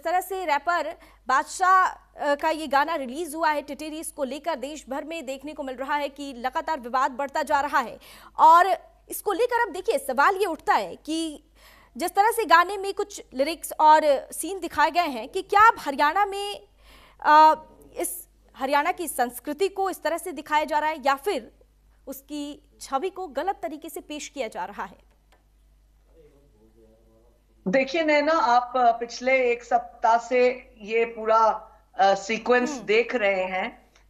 जिस तरह से रैपर बादशाह का ये गाना रिलीज हुआ है टिटेरी, इसको लेकर देश भर में देखने को मिल रहा है कि लगातार विवाद बढ़ता जा रहा है। और इसको लेकर अब देखिए सवाल ये उठता है कि जिस तरह से गाने में कुछ लिरिक्स और सीन दिखाए गए हैं कि क्या अब हरियाणा में इस हरियाणा की संस्कृति को इस तरह से दिखाया जा रहा है या फिर उसकी छवि को गलत तरीके से पेश किया जा रहा है। देखिए नैना, आप पिछले एक सप्ताह से ये पूरा सीक्वेंस देख रहे हैं।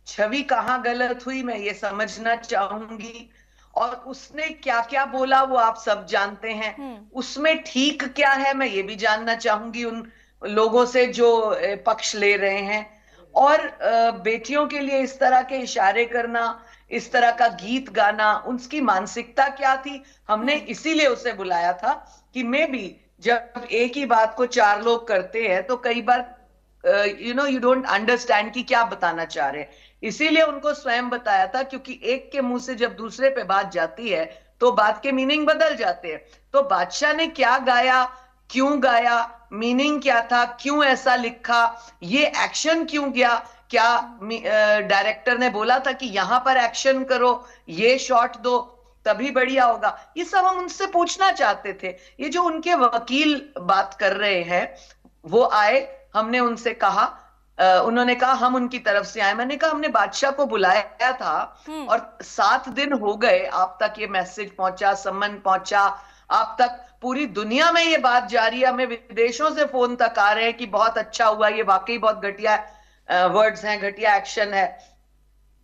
छवि कहाँ गलत हुई मैं ये समझना चाहूंगी, और उसने क्या क्या बोला वो आप सब जानते हैं। उसमें ठीक क्या है मैं ये भी जानना चाहूंगी उन लोगों से जो पक्ष ले रहे हैं। और बेटियों के लिए इस तरह के इशारे करना, इस तरह का गीत गाना, उसकी मानसिकता क्या थी। हमने इसीलिए उसे बुलाया था कि मे बी जब एक ही बात को चार लोग करते हैं तो कई बार यू डोंट अंडरस्टैंड कि क्या बताना चाह रहे हैं। इसीलिए उनको स्वयं बताया था, क्योंकि एक के मुंह से जब दूसरे पे बात जाती है तो बात के मीनिंग बदल जाते हैं। तो बादशाह ने क्या गाया, क्यों गाया, मीनिंग क्या था, क्यों ऐसा लिखा, ये एक्शन क्यों गया, क्या डायरेक्टर ने बोला था कि यहां पर एक्शन करो, ये शॉट दो तभी बढ़िया होगा, ये सब हम उनसे पूछना चाहते थे। ये जो उनके वकील बात कर रहे हैं वो आए, हमने उनसे कहा, उन्होंने कहा हम उनकी तरफ से आए। मैंने कहा हमने बादशाह को बुलाया था और 7 दिन हो गए, आप तक ये मैसेज पहुंचा, सम्मन पहुंचा, आप तक पूरी दुनिया में ये बात जारी है। हमें विदेशों से फोन तक आ रहे हैं कि बहुत अच्छा हुआ, ये वाकई बहुत घटिया वर्ड्स हैं, घटिया एक्शन है।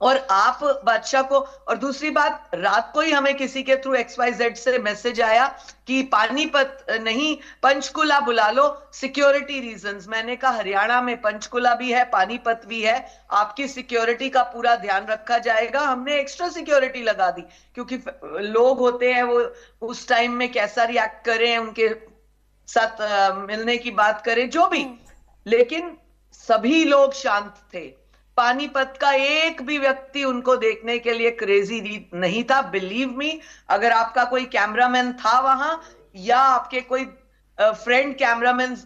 और आप बादशाह को, और दूसरी बात, रात को ही हमें किसी के थ्रू XYZ से मैसेज आया कि पानीपत नहीं पंचकुला बुला लो, सिक्योरिटी रीजंस। मैंने कहा हरियाणा में पंचकुला भी है, पानीपत भी है, आपकी सिक्योरिटी का पूरा ध्यान रखा जाएगा। हमने एक्स्ट्रा सिक्योरिटी लगा दी, क्योंकि लोग होते हैं वो उस टाइम में कैसा रिएक्ट करें, उनके साथ मिलने की बात करें, जो भी। लेकिन सभी लोग शांत थे। पानीपत का एक भी व्यक्ति उनको देखने के लिए क्रेजी नहीं था। बिलीव मी, अगर आपका कोई कैमरामैन था वहां या आपके कोई फ्रेंड कैमरामैन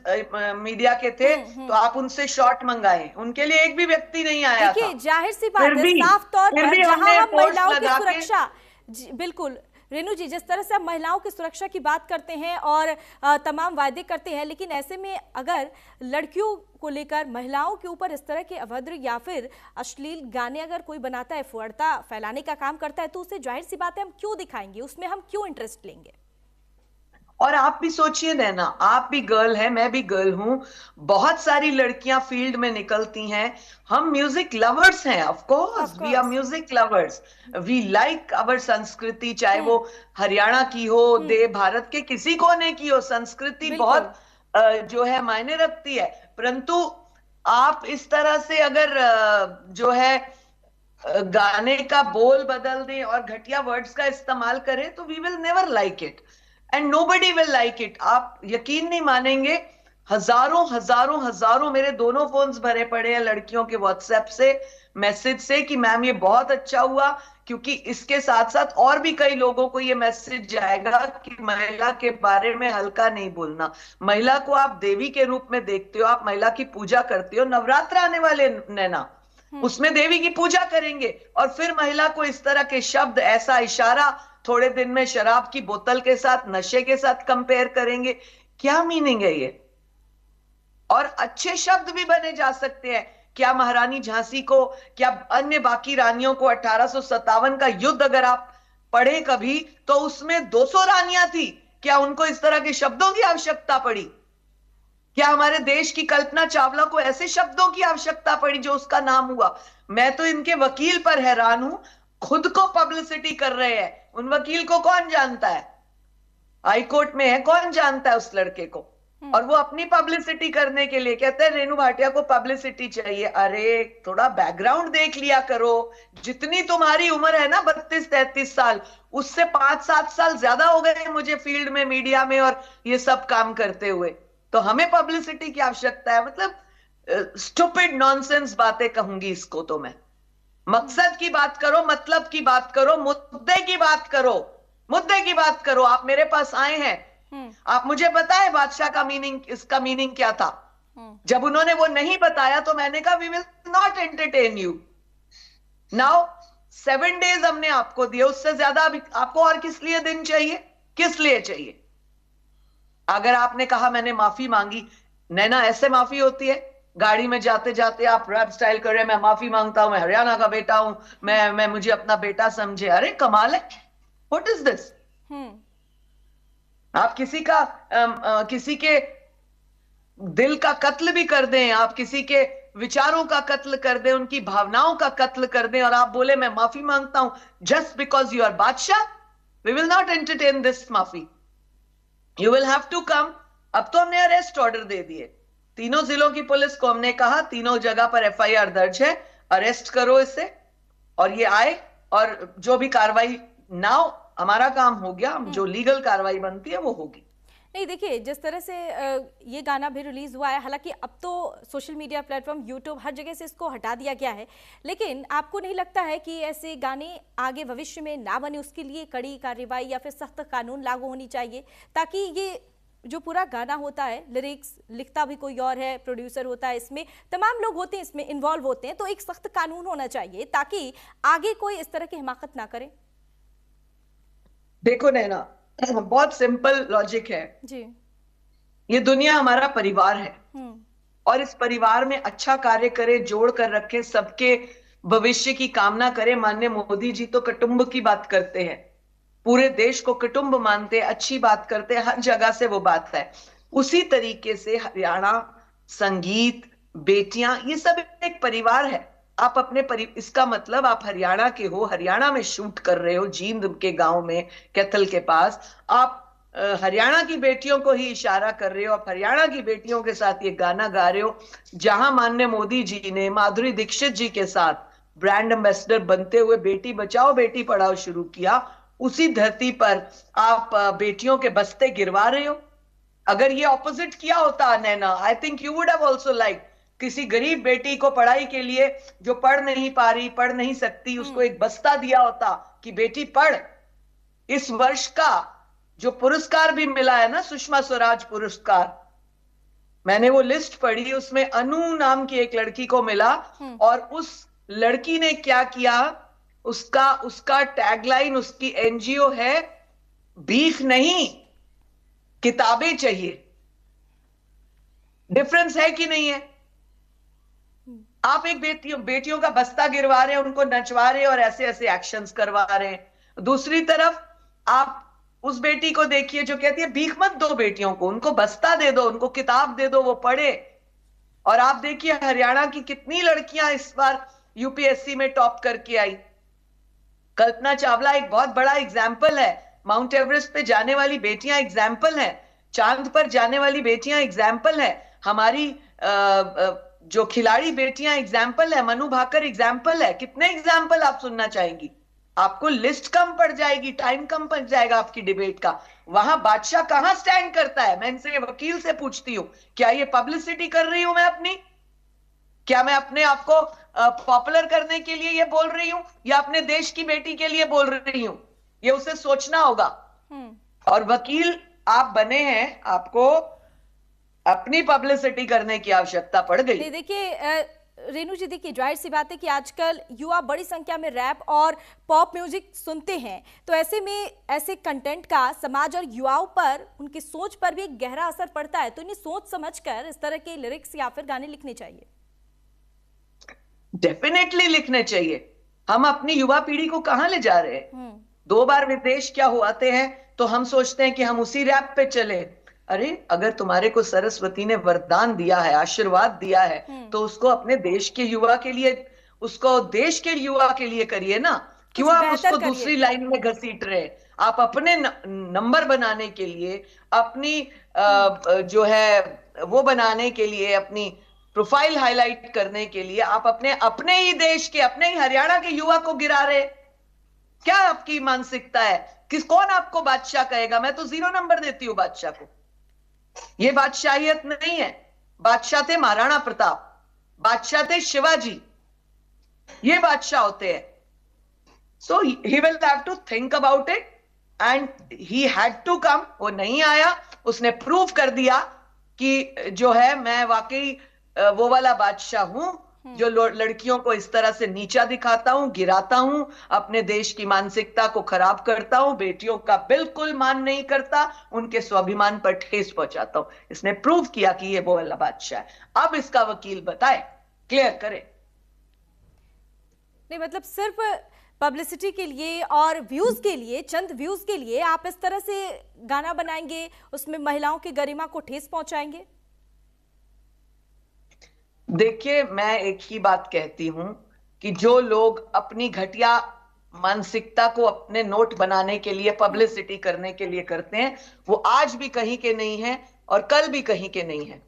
मीडिया के थे तो आप उनसे शॉट मंगाएं, उनके लिए एक भी व्यक्ति नहीं आया था। जाहिर सी बात है, साफ तौर पर जहां हम महिलाओं की सुरक्षा, बिल्कुल रेणु जी, जिस तरह से आप महिलाओं की सुरक्षा की बात करते हैं और तमाम वायदे करते हैं, लेकिन ऐसे में अगर लड़कियों को लेकर महिलाओं के ऊपर इस तरह के अभद्र या फिर अश्लील गाने अगर कोई बनाता है, फुहड़ता फैलाने का काम करता है, तो उसे जाहिर सी बात है हम क्यों दिखाएंगे, उसमें हम क्यों इंटरेस्ट लेंगे। और आप भी सोचिए नैना, आप भी गर्ल हैं, मैं भी गर्ल हूं, बहुत सारी लड़कियां फील्ड में निकलती हैं। हम म्यूजिक लवर्स हैं, of course we are music lovers, we like our संस्कृति, चाहे वो हरियाणा की हो, देव भारत के किसी कोने की हो, संस्कृति बहुत जो है मायने रखती है। परंतु आप इस तरह से अगर जो है गाने का बोल बदल दें और घटिया वर्ड्स का इस्तेमाल करें तो we will never like it and nobody will like it. आप यकीन नहीं मानेंगे, हजारों हजारों हजारों मेरे दोनों फोन्स भरे पड़े हैं लड़कियों के व्हाट्सएप से, मैसेज से कि मैम ये बहुत अच्छा हुआ, क्योंकि इसके साथ साथ और भी कई लोगों को ये मैसेज जाएगा कि महिला के बारे में हल्का नहीं बोलना। महिला को आप देवी के रूप में देखते हो, आप महिला की पूजा करते हो। नवरात्र आने वाले नैना, उसमें देवी की पूजा करेंगे और फिर महिला को इस तरह के शब्द, ऐसा इशारा, थोड़े दिन में शराब की बोतल के साथ, नशे के साथ कंपेयर करेंगे। क्या मीनिंग है ये? और अच्छे शब्द भी बने जा सकते हैं। क्या महारानी झांसी को, क्या अन्य बाकी रानियों को 1857 का युद्ध अगर आप पढ़े कभी तो उसमें 200 रानियां थी, क्या उनको इस तरह के शब्दों की आवश्यकता पड़ी? क्या हमारे देश की कल्पना चावला को ऐसे शब्दों की आवश्यकता पड़ी जो उसका नाम हुआ? मैं तो इनके वकील पर हैरान हूं, खुद को पब्लिसिटी कर रहे हैं। उन वकील को कौन जानता है? हाई कोर्ट में है, कौन जानता है उस लड़के को? और वो अपनी पब्लिसिटी करने के लिए कहते हैं रेणु भाटिया को पब्लिसिटी चाहिए। अरे थोड़ा बैकग्राउंड देख लिया करो। जितनी तुम्हारी उम्र है ना, 32-33 साल, उससे 5-7 साल ज्यादा हो गए मुझे फील्ड में, मीडिया में और ये सब काम करते हुए। तो हमें पब्लिसिटी की आवश्यकता है? मतलब स्टूपिड नॉनसेंस बातें कहूंगी इसको तो मैं। मकसद की बात करो, मतलब की बात करो, मुद्दे की बात करो, मुद्दे की बात करो। आप मेरे पास आए हैं, आप मुझे बताएं बादशाह का मीनिंग, इसका मीनिंग क्या था? जब उन्होंने वो नहीं बताया तो मैंने कहा we will not entertain you. Now 7 days हमने आपको दिए, उससे ज्यादा आपको और किस लिए दिन चाहिए, किस लिए चाहिए? अगर आपने कहा मैंने माफी मांगी, नैना ऐसे माफी होती है? गाड़ी में जाते जाते आप रैप स्टाइल कर रहे हैं, मैं माफी मांगता हूं, मैं हरियाणा का बेटा हूं, मैं मुझे अपना बेटा समझे। अरे कमाल है, व्हाट इज दिस? आप किसी के दिल का कत्ल भी कर दें, आप किसी के विचारों का कत्ल कर दें, उनकी भावनाओं का कत्ल कर दें, और आप बोले मैं माफी मांगता हूं just because you are Badshah. We will not entertain this माफी, you will have to come. अब तो हमने अरेस्ट ऑर्डर दे दिए, तीनों जिलों की पुलिस को हमने कहा तीनों जगह पर एफआईआर दर्ज है, अरेस्ट करो इसे, और ये आए, और जो भी कार्रवाई, नाउ हमारा काम हो गया, जो लीगल कार्रवाई बनती है वो होगी। नहीं देखिए, जिस तरह से ये गाना भी रिलीज हुआ है, हालांकि अब तो सोशल मीडिया प्लेटफॉर्म यूट्यूब हर जगह से इसको हटा दिया गया है, लेकिन आपको नहीं लगता है कि ऐसे गाने आगे भविष्य में ना बने, उसके लिए कड़ी कार्रवाई या फिर सख्त कानून लागू होनी चाहिए, ताकि ये जो पूरा गाना होता है, लिरिक्स लिखता भी कोई और है, प्रोड्यूसर होता है, इसमें तमाम लोग होते हैं, इसमें इन्वॉल्व होते हैं, तो एक सख्त कानून होना चाहिए ताकि आगे कोई इस तरह की हिमाकत ना करे। देखो नैना, बहुत सिंपल लॉजिक है जी। ये दुनिया हमारा परिवार है, और इस परिवार में अच्छा कार्य करे, जोड़ कर रखे, सबके भविष्य की कामना करे। माननीय मोदी जी तो कुटुंब की बात करते हैं, पूरे देश को कुटुंब मानते हैं, अच्छी बात करते हैं, हर जगह से वो बात है। उसी तरीके से हरियाणा संगीत, बेटियां, ये सब एक परिवार है। आप अपने इसका मतलब आप हरियाणा के हो, हरियाणा में शूट कर रहे हो, जींद के गांव में, कैथल के पास, आप हरियाणा की बेटियों को ही इशारा कर रहे हो, आप हरियाणा की बेटियों के साथ ये गाना गा रहे हो। जहां माननीय मोदी जी ने माधुरी दीक्षित जी के साथ ब्रांड एम्बेसडर बनते हुए बेटी बचाओ बेटी पढ़ाओ शुरू किया, उसी धरती पर आप बेटियों के बस्ते गिरवा रहे हो। अगर ये ऑपोजिट किया होता Naina, I think you would have also like, किसी गरीब बेटी को पढ़ाई के लिए, जो पढ़ नहीं पा रही, पढ़ नहीं सकती, उसको एक बस्ता दिया होता कि बेटी पढ़। इस वर्ष का जो पुरस्कार भी मिला है ना, सुषमा स्वराज पुरस्कार, मैंने वो लिस्ट पढ़ी, उसमें अनु नाम की एक लड़की को मिला, और उस लड़की ने क्या किया, उसका टैगलाइन, उसकी एनजीओ है, भीख नहीं किताबें चाहिए। डिफरेंस है कि नहीं है? आप एक बेटियों का बस्ता गिरवा रहे हैं, उनको नचवा रहे हैं और ऐसे ऐसे एक्शंस करवा रहे हैं। दूसरी तरफ आप उस बेटी को देखिए जो कहती है भीख मत दो बेटियों को, उनको बस्ता दे दो, उनको किताब दे दो, वो पढ़े। और आप देखिए हरियाणा की कितनी लड़कियां इस बार यूपीएससी में टॉप करके आई। कल्पना चावला एक बहुत बड़ा एग्जाम्पल है, माउंट एवरेस्ट पे जाने वाली बेटियां एग्जाम्पल है, चांद पर जाने वाली बेटियां एग्जाम्पल है, हमारी जो खिलाड़ी बेटियां एग्जाम्पल है, मनु भाकर एग्जाम्पल है। कितने एग्जाम्पल आप सुनना चाहेंगी? आपको लिस्ट कम पड़ जाएगी, टाइम कम पड़ जाएगा आपकी डिबेट का। वहां बादशाह कहां स्टैंड करता है? मैं इनसे वकील से पूछती हूँ, क्या ये पब्लिसिटी कर रही हूं मैं अपनी? क्या मैं अपने आप को पॉपुलर करने के लिए ये बोल रही हूं, या अपने देश की बेटी के लिए बोल रही हूं? ये उसे सोचना होगा। और वकील आप बने हैं, आपको अपनी पब्लिसिटी करने की आवश्यकता पड़ गई। देखिए रेणु जी, देखिए जाहिर सी बात है कि आजकल युवा बड़ी संख्या में रैप और पॉप म्यूजिक सुनते हैं, तो ऐसे में ऐसे कंटेंट का समाज और युवाओं पर, उनकी सोच पर भी एक गहरा असर पड़ता है। तो इन्हें सोच समझकर इस तरह के लिरिक्स या फिर गाने लिखने चाहिए। डेफिनेटली लिखने चाहिए। हम अपनी युवा पीढ़ी को कहां ले जा रहे हैं? 2 बार विदेश क्या हुआते हैं तो हम सोचते हैं कि हम उसी रैप पे चले। अरे अगर तुम्हारे को सरस्वती ने वरदान दिया है, आशीर्वाद दिया है, तो उसको अपने देश के युवा के लिए, उसको देश के युवा के लिए करिए ना। क्यों आप उसको दूसरी लाइन में घसीट रहे? आप अपने नंबर बनाने के लिए, अपनी जो है वो बनाने के लिए, अपनी प्रोफाइल हाईलाइट करने के लिए आप अपने ही देश के, अपने ही हरियाणा के युवा को गिरा रहे। क्या आपकी मानसिकता है? कौन आपको बादशाह कहेगा? मैं तो 0 नंबर देती हूं बादशाह को। ये बादशाहियत नहीं है। बादशाह थे महाराणा प्रताप, बादशाह थे शिवाजी, ये बादशाह होते हैं। So he will have to think about it and he had to come. वो नहीं आया, उसने प्रूव कर दिया कि जो है मैं वाकई वो वाला बादशाह हूं जो लड़कियों को इस तरह से नीचा दिखाता हूं, गिराता हूं, अपने देश की मानसिकता को खराब करता हूं, बेटियों का बिल्कुल मान नहीं करता, उनके स्वाभिमान पर ठेस पहुंचाता हूं। इसने प्रूव किया कि ये वो वाला बादशाह है। अब इसका वकील बताए, क्लियर करे। नहीं मतलब सिर्फ पब्लिसिटी के लिए और व्यूज के लिए, चंद व्यूज के लिए आप इस तरह से गाना बनाएंगे, उसमें महिलाओं की गरिमा को ठेस पहुंचाएंगे? देखिए, मैं एक ही बात कहती हूं कि जो लोग अपनी घटिया मानसिकता को अपने नोट बनाने के लिए, पब्लिसिटी करने के लिए करते हैं, वो आज भी कहीं के नहीं है और कल भी कहीं के नहीं है।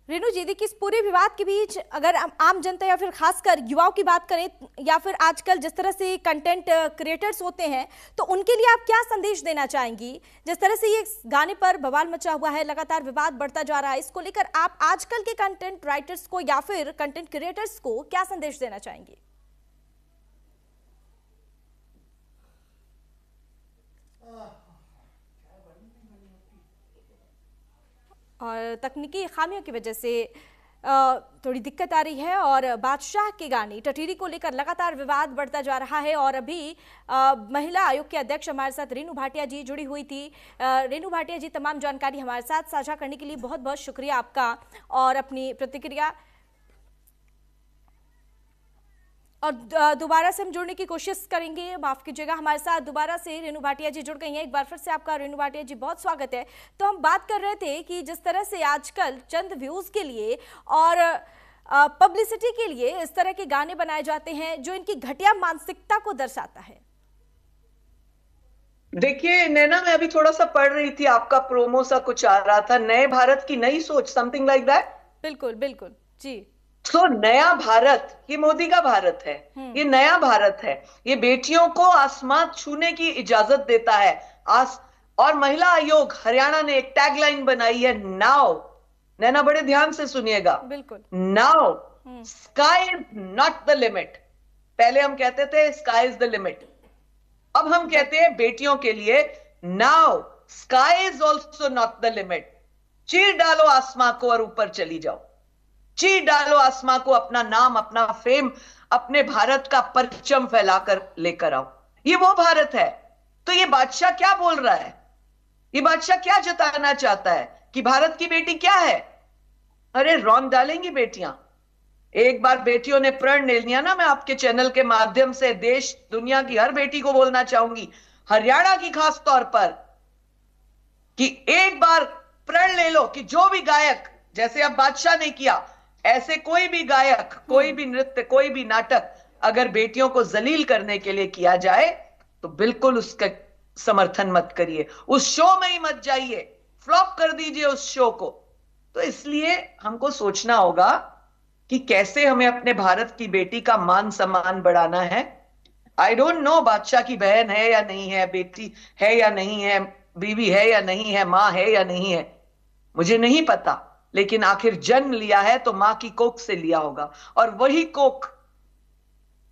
रेणु जी, देखिए इस पूरे विवाद के बीच अगर आम जनता या फिर खासकर युवाओं की बात करें, या फिर आजकल जिस तरह से कंटेंट क्रिएटर्स होते हैं, तो उनके लिए आप क्या संदेश देना चाहेंगी? जिस तरह से ये गाने पर बवाल मचा हुआ है, लगातार विवाद बढ़ता जा रहा है, इसको लेकर आप आजकल के कंटेंट राइटर्स को या फिर कंटेंट क्रिएटर्स को क्या संदेश देना चाहेंगी? और तकनीकी खामियों की वजह से थोड़ी दिक्कत आ रही है और बादशाह के गाने टटीरी को लेकर लगातार विवाद बढ़ता जा रहा है। और अभी महिला आयोग के अध्यक्ष हमारे साथ रेणु भाटिया जी जुड़ी हुई थी। रेणु भाटिया जी, तमाम जानकारी हमारे साथ साझा करने के लिए बहुत बहुत शुक्रिया आपका और अपनी प्रतिक्रिया। और दोबारा से हम जुड़ने की कोशिश करेंगे, माफ कीजिएगा, हमारे साथ दोबारा से रेणु भाटिया जी जुड़ गई हैं। एक बार फिर से आपका रेणु भाटिया जी बहुत स्वागत है। तो हम बात कर रहे थे कि जिस तरह से आजकल चंद व्यूज के लिए और पब्लिसिटी के लिए इस तरह के गाने बनाए जाते हैं जो इनकी घटिया मानसिकता को दर्शाता है। देखिए नैना, मैं अभी थोड़ा सा पढ़ रही थी, आपका प्रोमो सा कुछ आ रहा था, नए भारत की नई सोच, समथिंग लाइक दैट। बिल्कुल बिल्कुल जी। तो नया भारत, ये मोदी का भारत है, ये नया भारत है, ये बेटियों को आसमान छूने की इजाजत देता है। और महिला आयोग हरियाणा ने एक टैगलाइन बनाई है, नाउ। नैना बड़े ध्यान से सुनिएगा, बिल्कुल, now sky is not the limit. पहले हम कहते थे स्काई इज द लिमिट, अब हम कहते हैं बेटियों के लिए now sky is also not the limit. चीर डालो आसमां को और ऊपर चली जाओ, चीर डालो आसमां को, अपना नाम, अपना फेम, अपने भारत का परचम फैलाकर लेकर आओ। ये वो भारत है। तो ये बादशाह क्या बोल रहा है? ये बादशाह क्या जताना चाहता है कि भारत की बेटी क्या है? अरे रौन डालेंगी बेटियां। एक बार बेटियों ने प्रण ले लिया ना, मैं आपके चैनल के माध्यम से देश दुनिया की हर बेटी को बोलना चाहूंगी, हरियाणा की खास तौर पर, कि एक बार प्रण ले लो कि जो भी गायक, जैसे अब बादशाह ने किया, ऐसे कोई भी गायक, कोई भी नृत्य, कोई भी नाटक अगर बेटियों को जलील करने के लिए किया जाए तो बिल्कुल उसका समर्थन मत करिए, उस शो में ही मत जाइए, फ्लॉप कर दीजिए उस शो को। तो इसलिए हमको सोचना होगा कि कैसे हमें अपने भारत की बेटी का मान सम्मान बढ़ाना है। आई डोंट नो बादशाह की बहन है या नहीं है, बेटी है या नहीं है, बीवी है या नहीं है, मां है या नहीं है, मुझे नहीं पता, लेकिन आखिर जन्म लिया है तो मां की कोख से लिया होगा। और वही कोख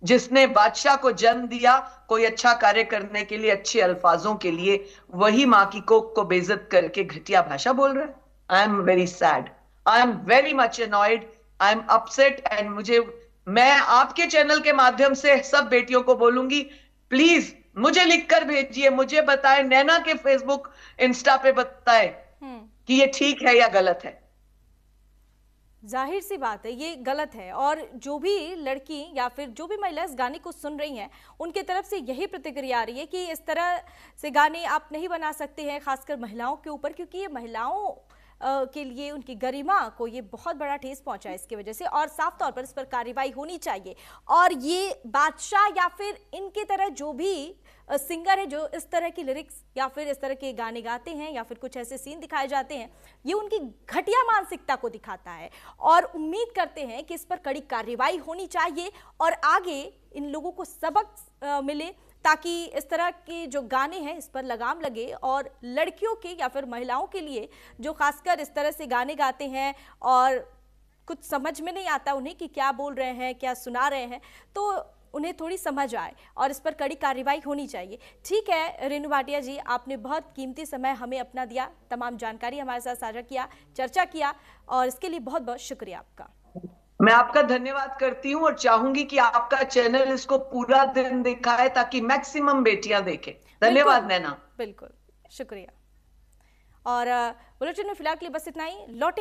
जिसने बादशाह को जन्म दिया कोई अच्छा कार्य करने के लिए, अच्छे अल्फाजों के लिए, वही मां की कोख को बेइज्जत करके घटिया भाषा बोल रहा है। I am very sad, I am very much annoyed, I am upset. And मैं आपके चैनल के माध्यम से सब बेटियों को बोलूंगी, प्लीज मुझे लिखकर भेजिए, मुझे बताएं, नैना के फेसबुक इंस्टा पे बताएं कि ये ठीक है या गलत है। जाहिर सी बात है ये गलत है, और जो भी लड़की या फिर जो भी महिला इस गाने को सुन रही हैं उनके तरफ से यही प्रतिक्रिया आ रही है कि इस तरह से गाने आप नहीं बना सकते हैं, खासकर महिलाओं के ऊपर, क्योंकि ये महिलाओं के लिए, उनकी गरिमा को ये बहुत बड़ा ठेस पहुंचा है इसकी वजह से, और साफ तौर पर इस पर कार्रवाई होनी चाहिए। और ये बादशाह या फिर इनके तरह जो भी सिंगर है जो इस तरह की लिरिक्स या फिर इस तरह के गाने गाते हैं या फिर कुछ ऐसे सीन दिखाए जाते हैं, ये उनकी घटिया मानसिकता को दिखाता है। और उम्मीद करते हैं कि इस पर कड़ी कार्रवाई होनी चाहिए और आगे इन लोगों को सबक मिले, ताकि इस तरह के जो गाने हैं इस पर लगाम लगे और लड़कियों के या फिर महिलाओं के लिए जो खासकर इस तरह से गाने गाते हैं और कुछ समझ में नहीं आता उन्हें कि क्या बोल रहे हैं, क्या सुना रहे हैं, तो उन्हें थोड़ी समझ आए और इस पर कड़ी कार्रवाई होनी चाहिए। ठीक है रेणु भाटिया जी, आपने बहुत कीमती समय हमें अपना दिया, तमाम जानकारी हमारे साथ साझा किया, चर्चा किया, और इसके लिए बहुत बहुत शुक्रिया आपका। मैं आपका धन्यवाद करती हूँ और चाहूंगी कि आपका चैनल इसको पूरा दिन दिखाए ताकि मैक्सिमम बेटियां देखें। धन्यवाद नैना। बिल्कुल, शुक्रिया। और बुलेटिन में फिलहाल के लिए बस इतना ही। लौटेंगे